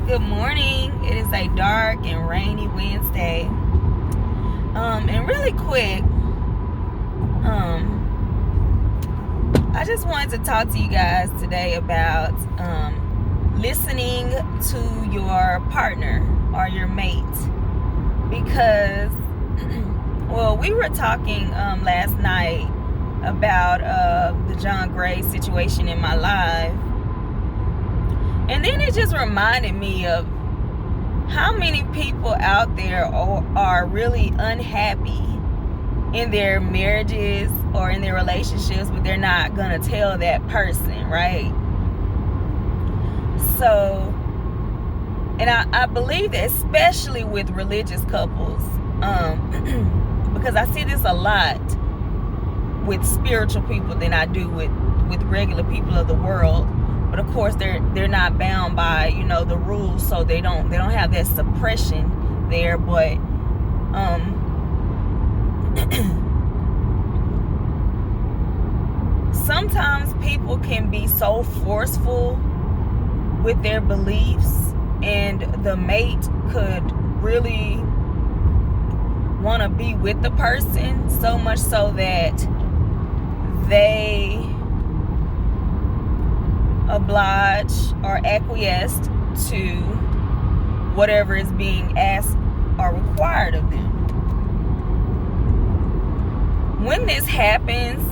Good morning. It is a dark and rainy Wednesday. And really quick, I just wanted to talk to you guys today about listening to your partner or your mate. Because, well, we were talking last night about the John Gray situation in my life. And then it just reminded me of how many people out there are really unhappy in their marriages or in their relationships, but they're not going to tell that person, right? So, and I believe that especially with religious couples, because I see this a lot with spiritual people than I do with regular people of the world. But of course, they're not bound by, the rules, so they don't have that suppression there. But sometimes people can be so forceful with their beliefs, and the mate could really want to be with the person so much so that they oblige or acquiesce to whatever is being asked or required of them. When this happens,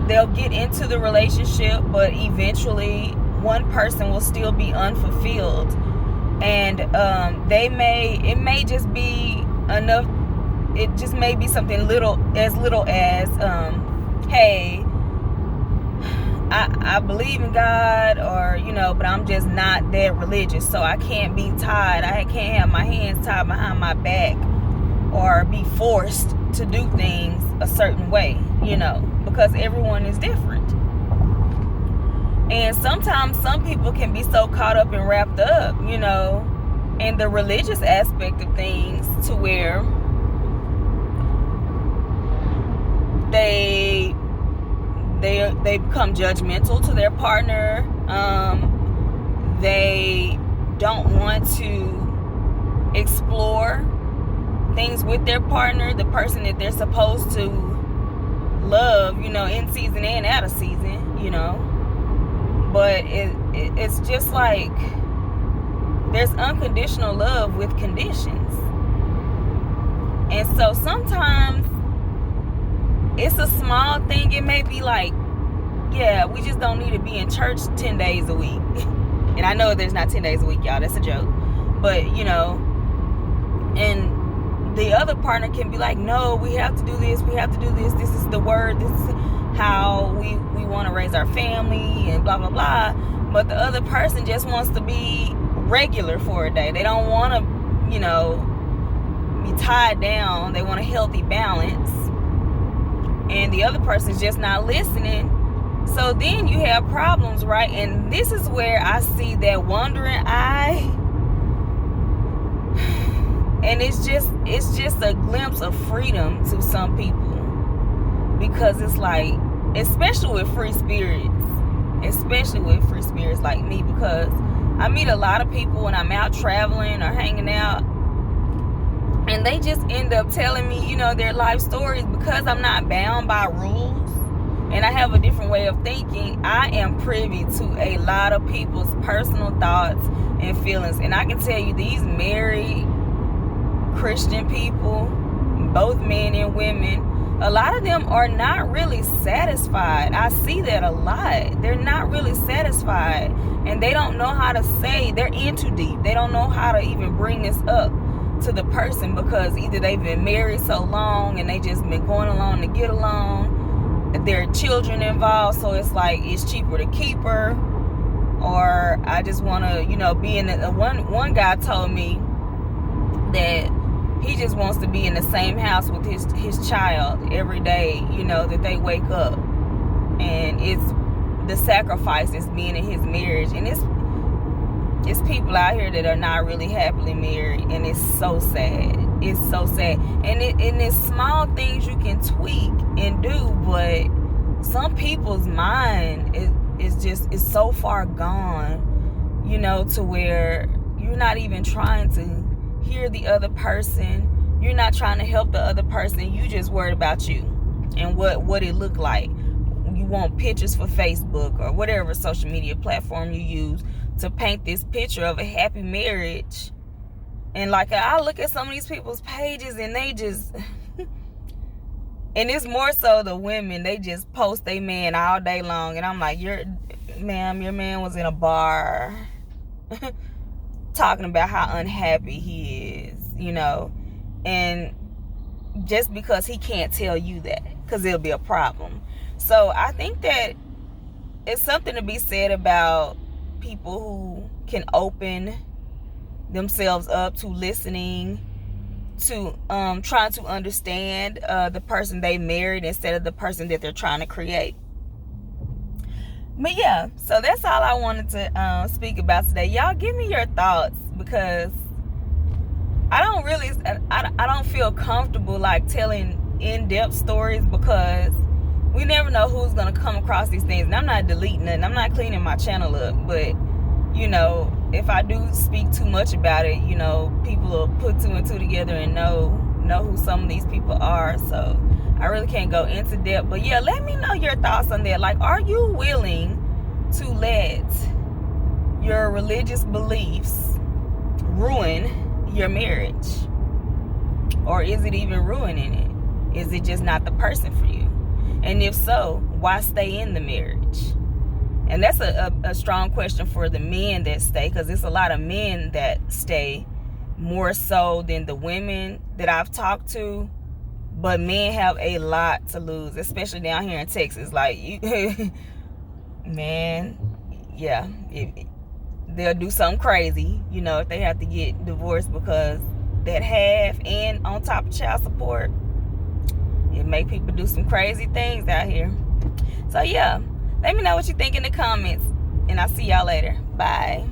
they'll get into the relationship, but eventually one person will still be unfulfilled, and it may just be enough. It just may be something little as hey, I believe in God, or but I'm just not that religious, so I can't be tied. I can't have my hands tied behind my back or be forced to do things a certain way, because everyone is different. And sometimes some people can be so caught up and wrapped up, in the religious aspect of things, to where they become judgmental to their partner. They don't want to explore things with their partner, the person that they're supposed to love, in season and out of season, But it's just like there's unconditional love with conditions. And so sometimes it's a small thing. It may be like, yeah, we just don't need to be in church 10 days a week. And I know there's not 10 days a week, y'all. That's a joke. But, and the other partner can be like, no, we have to do this. We have to do this. This is the word. This is how we want to raise our family and blah, blah, blah. But the other person just wants to be regular for a day. They don't want to, be tied down. They want a healthy balance. And the other person's just not listening. So then you have problems, right? And this is where I see that wandering eye. And it's just a glimpse of freedom to some people. Because it's like, especially with free spirits like me, because I meet a lot of people when I'm out traveling or hanging out, and they just end up telling me, their life stories. Because I'm not bound by rules and I have a different way of thinking, I am privy to a lot of people's personal thoughts and feelings. And I can tell you, these married Christian people, both men and women, a lot of them are not really satisfied. I see that a lot. They're not really satisfied, and they don't know how to say, they're in too deep. They don't know how to even bring this up to the person, because either they've been married so long and they just been going along to get along. There are children involved, so it's like it's cheaper to keep her, or I just want to, be in the one guy told me that he just wants to be in the same house with his child every day, that they wake up, and it's the sacrifice is being in his marriage. And it's people out here that are not really happily married, and it's so sad. It's so sad. And it's small things you can tweak and do, but some people's mind is so far gone you know, to where you're not even trying to hear the other person. You're not trying to help the other person. You just worried about you and what it looked like. You want pictures for Facebook or whatever social media platform you use to paint this picture of a happy marriage. And like, I look at some of these people's pages and they just and it's more so the women, they just post their man all day long, and I'm like, your man was in a bar talking about how unhappy he is, you know. And just because he can't tell you that, because it'll be a problem. So I think that it's something to be said about people who can open themselves up to listening, to trying to understand the person they married instead of the person that they're trying to create. But yeah, so that's all I wanted to speak about today. Y'all give me your thoughts, because I don't feel comfortable like telling in-depth stories, because we never know who's gonna come across these things. And I'm not deleting it, I'm not cleaning my channel up, but you know, if I do speak too much about it, you know, people will put two and two together and know who some of these people are. So I really can't go into depth. But yeah, let me know your thoughts on that. Like, are you willing to let your religious beliefs ruin your marriage? Or is it even ruining it? Is it just not the person for you? And if so, why stay in the marriage? And that's a strong question for the men that stay, because it's a lot of men that stay more so than the women that I've talked to. But men have a lot to lose, especially down here in Texas. Like, you, man, yeah, they'll do something crazy, you know, if they have to get divorced, because that half and on top of child support, it make people do some crazy things out here. So yeah, let me know what you think in the comments, and I'll see y'all later. Bye.